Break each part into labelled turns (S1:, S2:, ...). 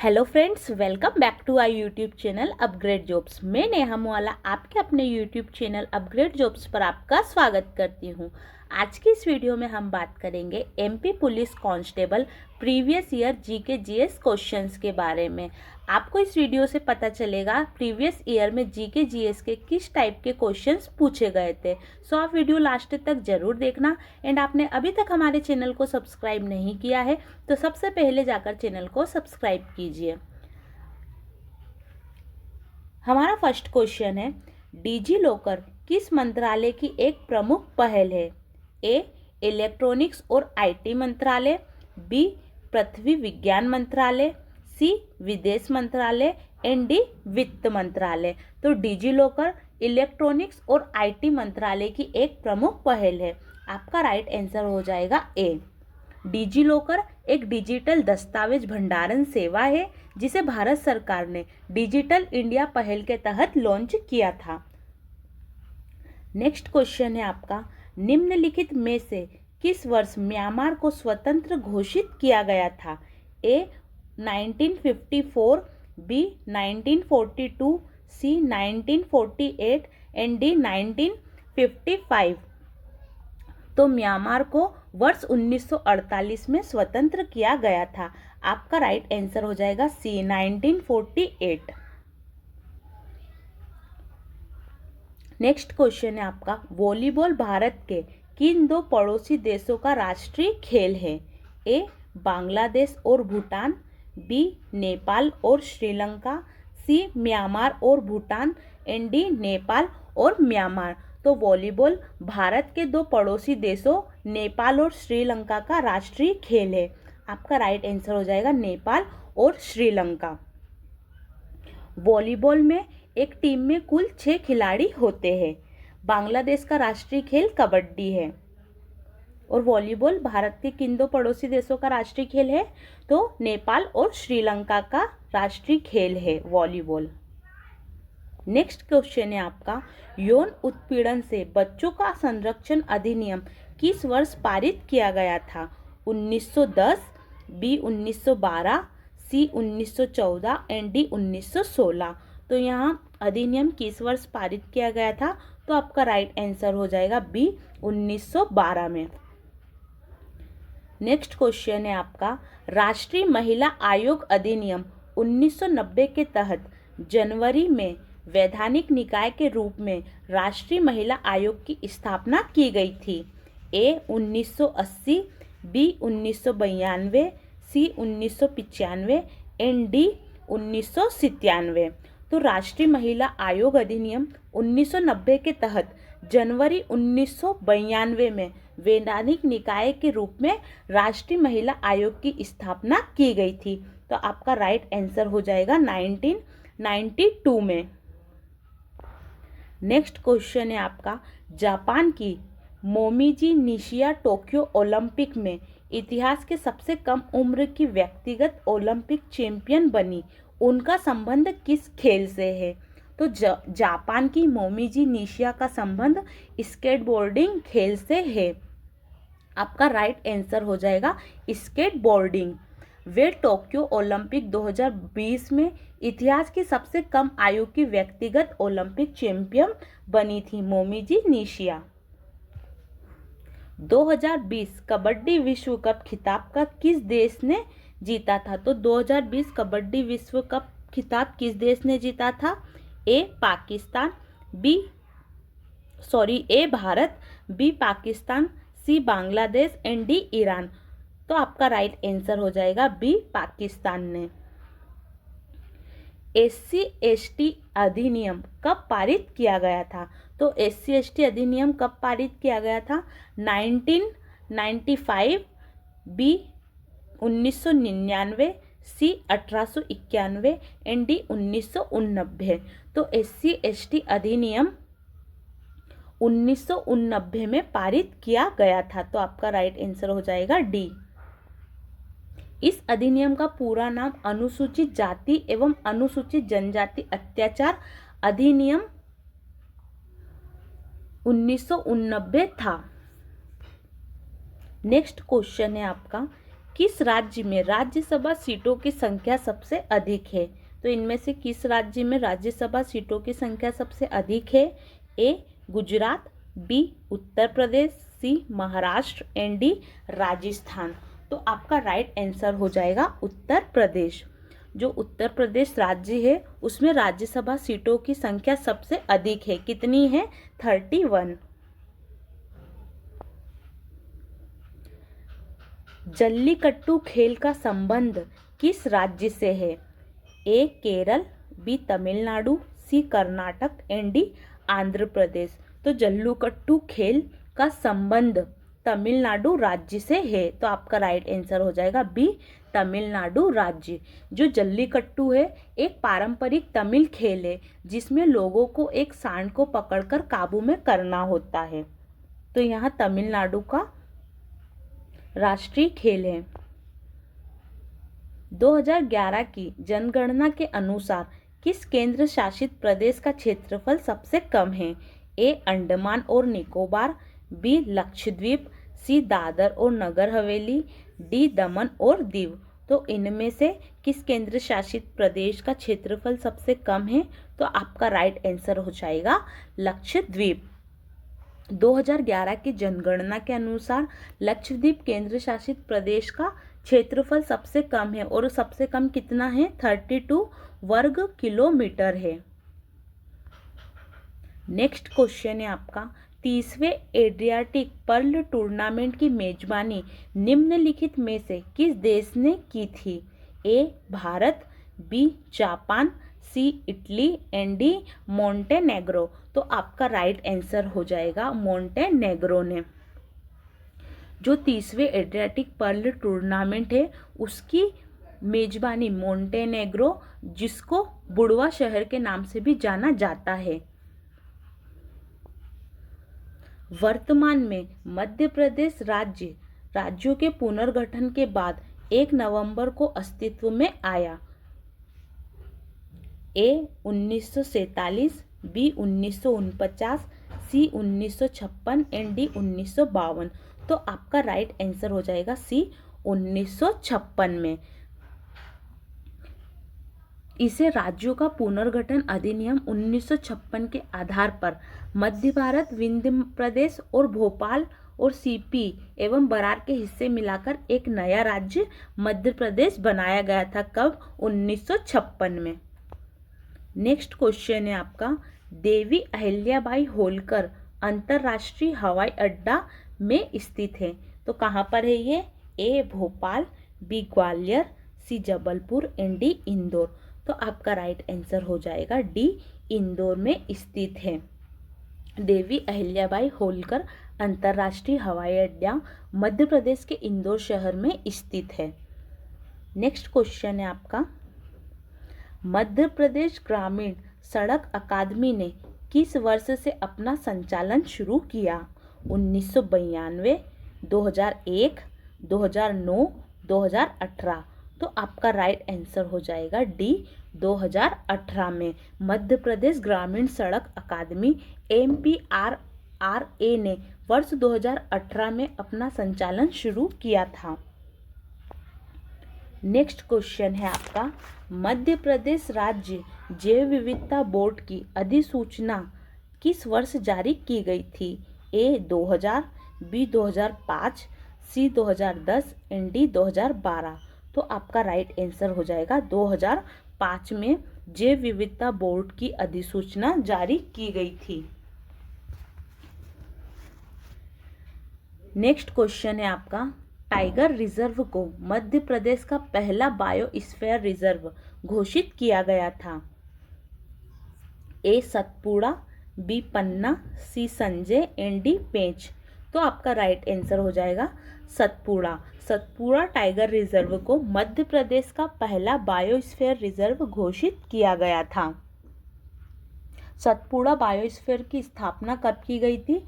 S1: Hello friends, welcome back to our YouTube channel upgrade jobs. मैं नेहा मुआला आपके अपने यूट्यूब चैनल अपग्रेड जॉब्स पर आपका स्वागत करती हूं। आज की इस वीडियो में हम बात करेंगे MP police constable previous year GK GS questions के बारे में। आपको इस वीडियो से पता चलेगा प्रीवियस ईयर में जीके जीएस के किस टाइप के क्वेश्चंस पूछे गए थे। सो आप वीडियो लास्ट तक जरूर देखना। एंड आपने अभी तक हमारे चैनल को सब्सक्राइब नहीं किया है तो सबसे पहले जाकर चैनल को सब्सक्राइब कीजिए। हमारा फर्स्ट क्वेश्चन है, डिजी लॉकर किस मंत्रालय की एक प्रमुख पहल है? ए इलेक्ट्रॉनिक्स और आईटी मंत्रालय, बी पृथ्वी विज्ञान मंत्रालय, सी विदेश मंत्रालय, एंड डी वित्त मंत्रालय। तो डिजी लॉकर इलेक्ट्रॉनिक्स और आईटी मंत्रालय की एक प्रमुख पहल है। आपका राइट आंसर हो जाएगा ए। डिजी लॉकर एक डिजिटल दस्तावेज भंडारण सेवा है जिसे भारत सरकार ने डिजिटल इंडिया पहल के तहत लॉन्च किया था। नेक्स्ट क्वेश्चन है आपका, निम्नलिखित में से किस वर्ष म्यांमार को स्वतंत्र घोषित किया गया था? ए 1954, बी 1942, सी 1948, एंड डी 1955। तो म्यांमार को वर्ष 1948 में स्वतंत्र किया गया था। आपका राइट आंसर हो जाएगा सी 1948। नेक्स्ट क्वेश्चन है आपका, वॉलीबॉल भारत के किन दो पड़ोसी देशों का राष्ट्रीय खेल है? ए बांग्लादेश और भूटान, बी नेपाल और श्रीलंका, सी म्यांमार और भूटान, एंड डी नेपाल और म्यांमार। तो वॉलीबॉल भारत के दो पड़ोसी देशों नेपाल और श्रीलंका का राष्ट्रीय खेल है। आपका राइट आंसर हो जाएगा नेपाल और श्रीलंका। वॉलीबॉल में एक टीम में कुल 6 खिलाड़ी होते हैं। बांग्लादेश का राष्ट्रीय खेल कबड्डी है। और वॉलीबॉल भारत के किन दो पड़ोसी देशों का राष्ट्रीय खेल है? तो नेपाल और श्रीलंका का राष्ट्रीय खेल है वॉलीबॉल। नेक्स्ट क्वेश्चन है आपका, यौन उत्पीड़न से बच्चों का संरक्षण अधिनियम किस वर्ष पारित किया गया था? 1910, बी 1912, सी 1914, एंड डी 1916। तो यहाँ अधिनियम किस वर्ष पारित किया गया था? तो आपका राइट आंसर हो जाएगा बी 1912 में। नेक्स्ट क्वेश्चन है आपका, राष्ट्रीय महिला आयोग अधिनियम 1990 के तहत जनवरी में वैधानिक निकाय के रूप में राष्ट्रीय महिला आयोग की स्थापना की गई थी। ए 1980, बी 1992, सी 1995, एंड डी 1997। तो राष्ट्रीय महिला आयोग अधिनियम 1990 के तहत जनवरी 1992 में वैधानिक निकाय के रूप में राष्ट्रीय महिला आयोग की स्थापना की गई थी। तो आपका राइट आंसर हो जाएगा 1992 में। नेक्स्ट क्वेश्चन है आपका, जापान की मोमिजी निशिया टोक्यो ओलंपिक में इतिहास के सबसे कम उम्र की व्यक्तिगत ओलंपिक चैंपियन बनी। उनका संबंध किस खेल से है? तो जापान की मोमिजी निशिया का संबंध स्केटबोर्डिंग खेल से है। आपका राइट आंसर हो जाएगा स्केटबोर्डिंग। वे टोक्यो ओलंपिक 2020 में इतिहास की सबसे कम आयु की व्यक्तिगत ओलंपिक चैंपियन बनी थी मोमिजी निशिया। 2020 कबड्डी विश्व कप खिताब का किस देश ने जीता था? तो 2020 कबड्डी विश्व कप खिताब किस देश ने जीता था? A Bharat, B Pakistan, C Bangladesh, and D Iran. तो आपका राइट आंसर हो जाएगा बी पाकिस्तान ने। SC/ST अधिनियम कब पारित किया गया था? तो SC/ST अधिनियम कब पारित किया गया था? 1995, बी 1999, सी 1891, एंड डी 1989। तो SC/ST अधिनियम 1989 में पारित किया गया था। तो आपका राइट आंसर हो जाएगा डी। इस अधिनियम का पूरा नाम अनुसूचित जाति एवं अनुसूचित जनजाति अत्याचार अधिनियम 1989 था। नेक्स्ट क्वेश्चन है आपका, किस राज्य में राज्यसभा सीटों की संख्या सबसे अधिक है? तो इनमें से किस राज्य में राज्यसभा सीटों की संख्या सबसे अधिक है? A Gujarat, B Uttar Pradesh, C Maharashtra and D Rajasthan. तो आपका राइट आंसर हो जाएगा उत्तर प्रदेश। जो उत्तर प्रदेश राज्य है उसमें राज्यसभा सीटों की संख्या सबसे अधिक है। कितनी है? 31। जल्लीकट्टू खेल का संबंध किस राज्य से है? A Kerala, B Tamil Nadu, C Karnataka and D Andhra Pradesh. तो जल्लीकट्टू खेल का संबंध तमिलनाडु राज्य से है। तो आपका राइट आंसर हो जाएगा बी तमिलनाडु राज्य। जो जल्लीकट्टू है एक पारंपरिक तमिल खेल है जिसमें लोगों को एक सांड को पकड़कर काबू में करना होता है। तो यहाँ तमिलनाडु का राष्ट्रीय खेल है। 2011 की जनगणना के अनुसार किस केंद्र शासित प्रदेश का क्षेत्रफल सबसे कम है? ए अंडमान और निकोबार, बी लक्षद्वीप, सी दादर और नगर हवेली, डी दमन और दीव। तो इनमें से किस केंद्र शासित प्रदेश का क्षेत्रफल सबसे कम है? तो आपका राइट आंसर हो जाएगा लक्षद्वीप। 2011 की जनगणना के अनुसार लक्षद्वीप केंद्र शासित प्रदेश का क्षेत्रफल सबसे कम है और सबसे कम कितना है? 32 वर्ग किलोमीटर है। नेक्स्ट क्वेश्चन है आपका 30वें एड्रियाटिक पर्ल टूर्नामेंट की मेजबानी निम्नलिखित में से किस देश ने की थी? A Bharat, B Japan, C Italy and D Montenegro. तो आपका राइट आंसर हो जाएगा मोंटेनेग्रो ने। जो 30वें एड्रियाटिक पर्ल टूर्नामेंट है उसकी मेजबानी मोंटेनेग्रो, जिसको बुड़वा शहर के नाम से भी जाना जाता है। वर्तमान में मध्य प्रदेश राज्यों के पुनर्गठन के बाद 1 नवंबर को अस्तित्व में आया। ए 1947, बी 1949, सी 1956 एंड डी 1952। तो आपका राइट आंसर हो जाएगा सी 1956 में। इसे राज्यों का पुनर्गठन अधिनियम 1956 के आधार पर मध्य भारत, विंध्य प्रदेश और भोपाल और सीपी एवं बरार के हिस्से मिलाकर एक नया राज्य मध्य प्रदेश बनाया गया था। कब? 1956 में। नेक्स्ट क्वेश्चन है आपका देवी अहिल्याबाई होलकर अंतर्राष्ट्रीय हवाई अड्डा में स्थित है। तो कहाँ पर है ये? A Bhopal, B Gwalior, C Jabalpur and D Indore. तो आपका राइट आंसर हो जाएगा डी इंदौर में स्थित है। देवी अहिल्याबाई होलकर अंतर्राष्ट्रीय हवाई अड्डा मध्य प्रदेश के इंदौर शहर में स्थित है। नेक्स्ट क्वेश्चन है आपका मध्य प्रदेश ग्रामीण सड़क अकादमी ने किस वर्ष से अपना संचालन शुरू किया? 1992, 2001, 2009, 2018। तो आपका राइट आंसर हो जाएगा डी 2018 में मध्य प्रदेश ग्रामीण सड़क अकादमी MPRRA ने वर्ष 2018 में अपना संचालन शुरू किया था। नेक्स्ट क्वेश्चन है आपका मध्य प्रदेश राज्य जैव विविधता बोर्ड की अधिसूचना किस वर्ष जारी की गई थी? ए 2000, बी 2005, सी 2010 एंड डी 2012। तो आपका राइट आंसर हो जाएगा 2005 में जैव विविधता बोर्ड की अधिसूचना जारी की गई थी। नेक्स्ट क्वेश्चन है आपका टाइगर रिजर्व को मध्य प्रदेश का पहला बायोस्फीयर रिजर्व घोषित किया गया था। A Satpura, B Panna, C Sanjay and D Pench. तो आपका राइट आंसर हो जाएगा सतपुड़ा। सतपुड़ा टाइगर रिजर्व को मध्य प्रदेश का पहला बायोस्फीयर रिजर्व घोषित किया गया था। सतपुड़ा बायोस्फीयर की स्थापना कब की गई थी?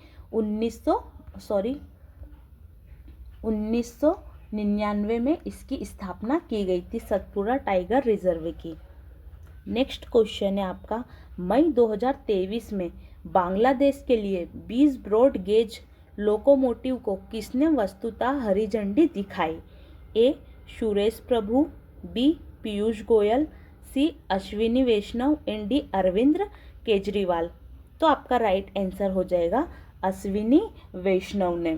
S1: 1999 में इसकी स्थापना की गई थी सतपुड़ा टाइगर रिजर्व की। नेक्स्ट क्वेश्चन है आपका मई 2023 में बांग्लादेश के लिए 20 ब्रॉड गेज लोकोमोटिव को किसने वस्तुतः हरी झंडी दिखाई? A Suresh Prabhu, B Piyush Goyal, C Ashwini Vaishnaw and D Arvind Kejriwal. तो आपका राइट आंसर हो जाएगा अश्विनी वैष्णव ने।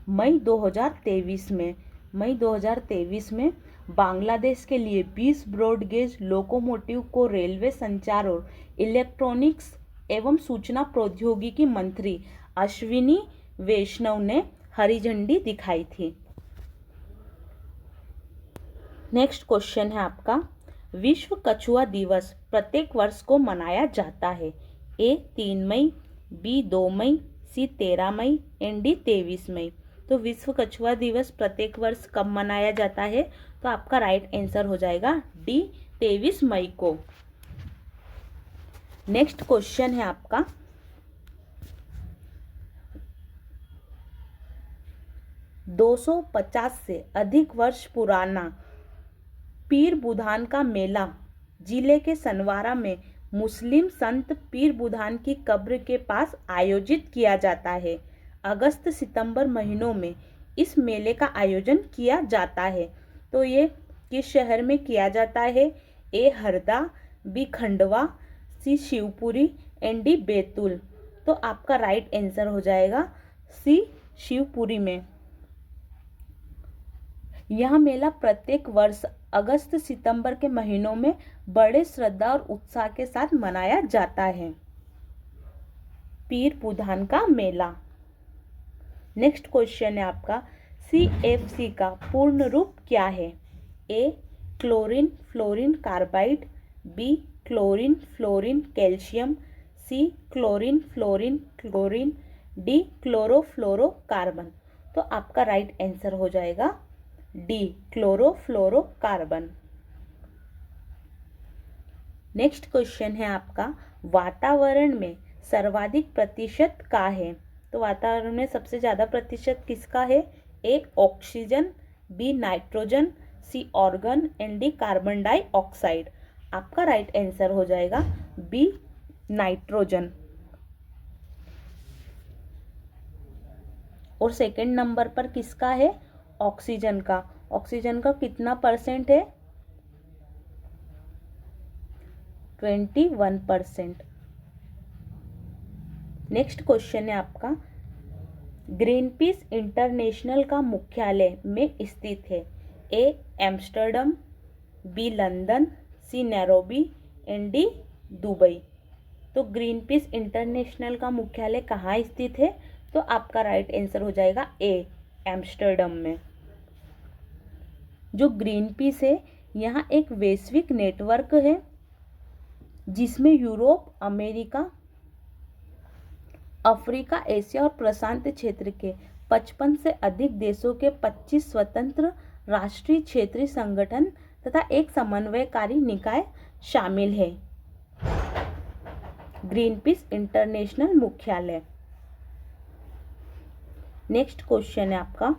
S1: मई 2023 में बांग्लादेश के लिए 20 ब्रॉडगेज लोकोमोटिव को रेलवे संचार और इलेक्ट्रॉनिक्स एवं सूचना प्रौद्योगिकी मंत्री अश्विनी वैष्णव ने हरी झंडी दिखाई थी। नेक्स्ट क्वेश्चन है आपका, विश्व कछुआ दिवस प्रत्येक वर्ष को मनाया जाता है। ए 3 मई, बी 2 मई, सी 13 मई एंड डी 23 मई। तो विश्व कछुआ दिवस प्रत्येक वर्ष कब मनाया जाता है? तो आपका राइट आंसर हो जाएगा डी 23 मई को। नेक्स्ट क्वेश्चन है आपका, 250 से अधिक वर्ष पुराना पीर बुधान का मेला जिले के सनवारा में मुस्लिम संत पीर बुधान की कब्र के पास आयोजित किया जाता है। अगस्त सितंबर महीनों में इस मेले का आयोजन किया जाता है। तो ये किस शहर में किया जाता है? A Harda, B Khandwa, C Shivpuri and D Betul. तो आपका राइट आंसर हो जाएगा सी शिवपुरी में। यह मेला प्रत्येक वर्ष अगस्त सितंबर के महीनों में बड़े श्रद्धा और उत्साह के साथ मनाया जाता है, पीर बुधान का मेला। नेक्स्ट क्वेश्चन है आपका, CFC का पूर्ण रूप क्या है? A chlorine fluorine carbide, B chlorine fluorine calcium, C chlorine fluorine chlorine, D chlorofluorocarbon. तो आपका राइट आंसर हो जाएगा डी क्लोरोफ्लोरोकार्बन। नेक्स्ट क्वेश्चन है आपका, वातावरण में सर्वाधिक प्रतिशत का है? तो वातावरण में सबसे ज़्यादा प्रतिशत किसका है? A oxygen, B nitrogen, C argon and D carbon dioxide. आपका राइट आंसर हो जाएगा बी नाइट्रोजन। और सेकंड नंबर पर किसका है? ऑक्सीजन का। ऑक्सीजन का कितना परसेंट है? 21%। नेक्स्ट क्वेश्चन है आपका, ग्रीन पीस इंटरनेशनल का मुख्यालय में स्थित है? A Amsterdam, B London, C Nairobi and D Dubai. तो ग्रीन पीस इंटरनेशनल का मुख्यालय कहाँ स्थित है? तो आपका राइट आंसर हो जाएगा ए एम्स्टर्डम में। जो ग्रीन पीस है यहाँ एक वैश्विक नेटवर्क है जिसमें यूरोप, अमेरिका, अफ्रीका, एशिया और प्रशांत क्षेत्र के 55 से अधिक देशों के 25 स्वतंत्र राष्ट्रीय क्षेत्रीय संगठन तथा एक समन्वयकारी निकाय शामिल है। ग्रीन पीस इंटरनेशनल मुख्यालय। नेक्स्ट क्वेश्चन है आपका,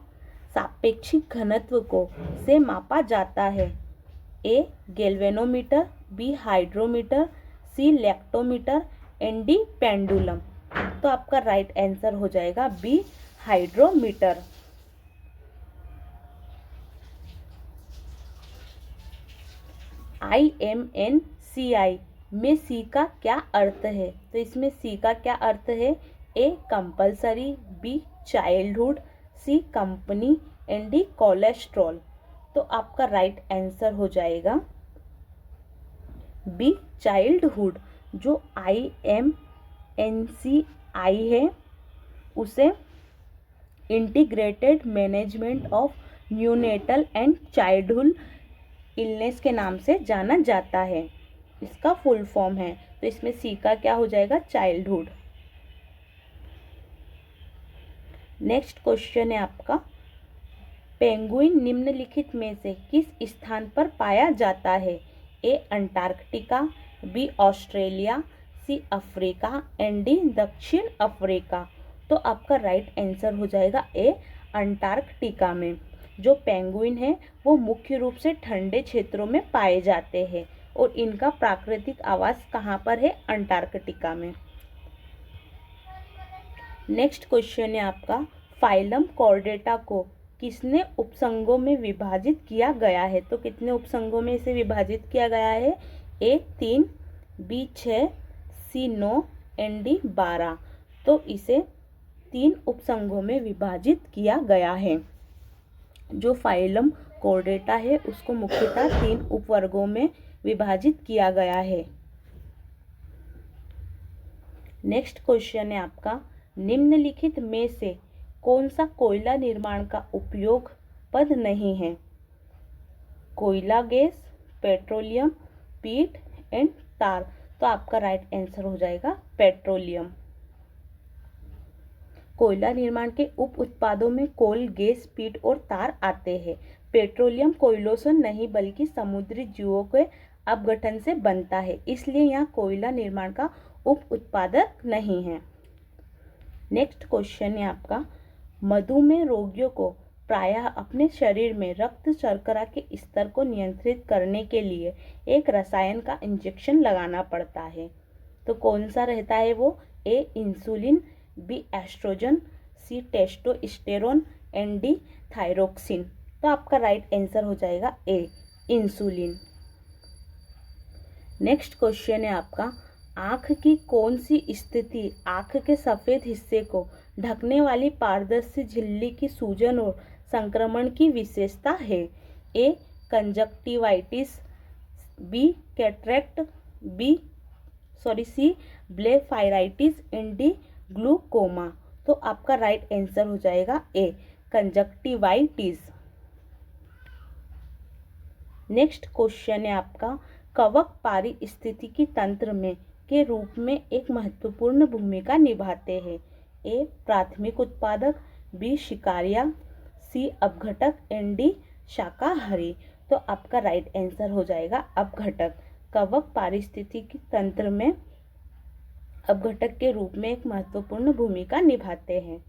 S1: सापेक्षिक घनत्व को से मापा जाता है? A galvanometer, B hydrometer, C lactometer and D pendulum. तो आपका राइट आंसर हो जाएगा बी हाइड्रोमीटर। IMNCI में सी का क्या अर्थ है? तो इसमें सी का क्या अर्थ है? A compulsory, B childhood, C company and D cholesterol. तो आपका राइट आंसर हो जाएगा बी चाइल्डहुड। जो IMNCI है उसे integrated management of neonatal and childhood illness के नाम से जाना जाता है, इसका फुल फॉर्म है। तो इसमें सी का क्या हो जाएगा? चाइल्डहुड। नेक्स्ट क्वेश्चन है आपका, पेंगुइन निम्नलिखित में से किस स्थान पर पाया जाता है? A Antarctica, B Australia, C Africa and D दक्षिण अफ्रीका। तो आपका राइट आंसर हो जाएगा ए अंटार्कटिका में। जो पेंगुइन है वो मुख्य रूप से ठंडे क्षेत्रों में पाए जाते हैं और इनका प्राकृतिक आवास कहाँ पर है? अंटार्कटिका में। नेक्स्ट क्वेश्चन है आपका, फाइलम कॉर्डेटा को किसने उपसंघों में विभाजित किया गया है? तो कितने उपसंघों में इसे विभाजित किया गया है? A 3, B 6, C 9 and D 12। तो इसे 3 उपसंघों में विभाजित किया गया है। जो फाइलम कॉर्डेटा है उसको मुख्यतः 3 उपवर्गों में विभाजित किया गया है। नेक्स्ट क्वेश्चन है आपका, निम्नलिखित में से कौन सा कोयला निर्माण का उपयोग पद नहीं है? कोयला गैस, पेट्रोलियम, पीट एंड तार। तो आपका राइट आंसर हो जाएगा पेट्रोलियम। कोयला निर्माण के उप उत्पादों में कोल, गैस, पीट और तार आते हैं। पेट्रोलियम कोयलों से नहीं बल्कि समुद्री जीवों के अपघटन से बनता है, इसलिए यहाँ कोयला निर्माण का उप उत्पादक नहीं है। नेक्स्ट क्वेश्चन है आपका, मधुमेह रोगियों को प्रायः अपने शरीर में रक्त शर्करा के स्तर को नियंत्रित करने के लिए एक रसायन का इंजेक्शन लगाना पड़ता है। तो कौन सा रहता है वो? A insulin, B oestrogen, C testosterone and D thyroxine. तो आपका राइट आंसर हो जाएगा ए इंसुलिन। नेक्स्ट क्वेश्चन है आपका, आँख की कौन सी स्थिति आँख के सफ़ेद हिस्से को ढकने वाली पारदर्शी झिल्ली की सूजन और संक्रमण की विशेषता है? A conjunctivitis, B cataract, C blepharitis and D glaucoma. तो आपका राइट आंसर हो जाएगा ए कंजक्टिवाइटिस। नेक्स्ट क्वेश्चन है आपका, कवक पारिस्थितिकी तंत्र में के रूप में एक महत्वपूर्ण भूमिका निभाते हैं। ए प्राथमिक उत्पादक, बी शिकारिया, सी अपघटक एंड डी शाकाहारी। तो आपका राइट आंसर हो जाएगा अपघटक। कवक पारिस्थितिकी तंत्र में अपघटक के रूप में एक महत्वपूर्ण भूमिका निभाते हैं।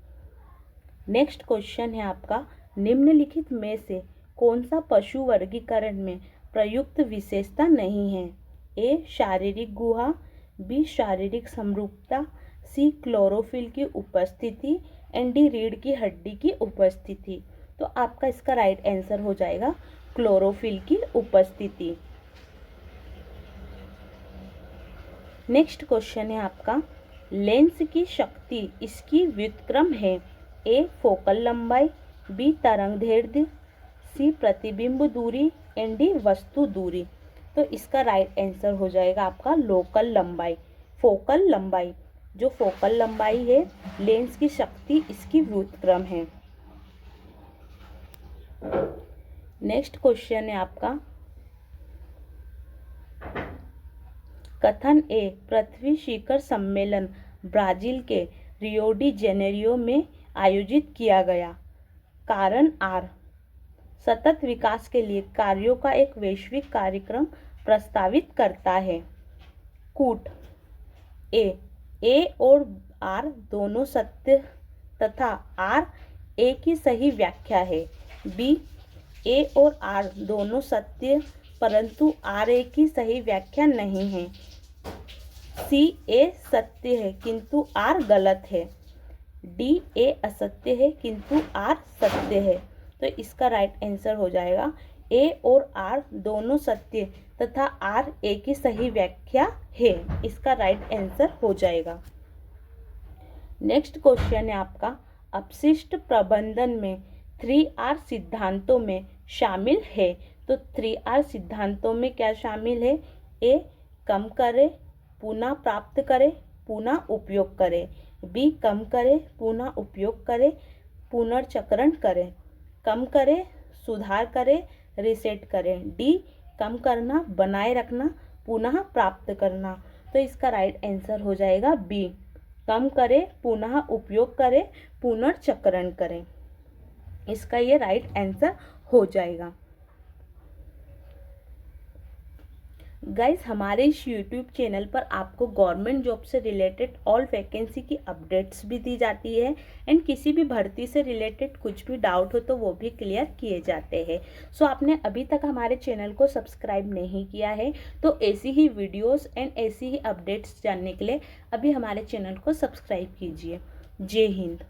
S1: नेक्स्ट क्वेश्चन है आपका, निम्नलिखित में से कौन सा पशु वर्गीकरण में प्रयुक्त विशेषता नहीं है? ए शारीरिक गुहा, बी शारीरिक समरूपता, सी क्लोरोफिल की उपस्थिति एंड डी रीढ़ की हड्डी की उपस्थिति। तो आपका इसका राइट आंसर हो जाएगा क्लोरोफिल की उपस्थिति। नेक्स्ट क्वेश्चन है आपका, लेंस की शक्ति इसकी व्युत्क्रम है। ए फोकल लंबाई, बी तरंगदैर्घ्य, सी प्रतिबिंब दूरी एंड डी वस्तु दूरी। तो इसका राइट आंसर हो जाएगा आपका लोकल लंबाई। फोकल लंबाई, जो फोकल लंबाई है लेंस की शक्ति इसकी व्युत्क्रम है। नेक्स्ट क्वेश्चन है आपका, कथन ए पृथ्वी शिखर सम्मेलन ब्राजील के रियो डी जेनेरियो में आयोजित किया गया। कारण आर सतत विकास के लिए कार्यों का एक वैश्विक कार्यक्रम प्रस्तावित करता है। कूट ए और आर दोनों सत्य तथा आर ए की सही व्याख्या है। बी ए और आर दोनों सत्य परंतु आर ए की सही व्याख्या नहीं है। सी ए सत्य है किंतु आर गलत है। डी ए असत्य है किंतु आर सत्य है। तो इसका राइट आंसर हो जाएगा ए और आर दोनों सत्य तथा आर ए की सही व्याख्या है। इसका राइट आंसर हो जाएगा। नेक्स्ट क्वेश्चन है आपका, अपशिष्ट प्रबंधन में 3R सिद्धांतों में शामिल है। तो 3R सिद्धांतों में क्या शामिल है? ए कम करे, पुनः प्राप्त करे, पुनः उपयोग करे। बी कम करे, पुनः उपयोग करे, पुनर्चक्रण करे। कम करे, सुधार करे, रिसेट करें। डी कम करना, बनाए रखना, पुनः प्राप्त करना। तो इसका राइट आंसर हो जाएगा बी कम करे, पुनः उपयोग करे, पुनर्चक्रण करें। इसका ये राइट आंसर हो जाएगा। गाइस, हमारे इस यूट्यूब चैनल पर आपको गवर्नमेंट जॉब से रिलेटेड ऑल वैकेंसी की अपडेट्स भी दी जाती है एंड किसी भी भर्ती से रिलेटेड कुछ भी डाउट हो तो वो भी क्लियर किए जाते हैं। सो आपने अभी तक हमारे चैनल को सब्सक्राइब नहीं किया है तो ऐसी ही वीडियोस एंड ऐसी ही अपडेट्स जानने के लिए अभी हमारे चैनल को सब्सक्राइब कीजिए। जय हिंद।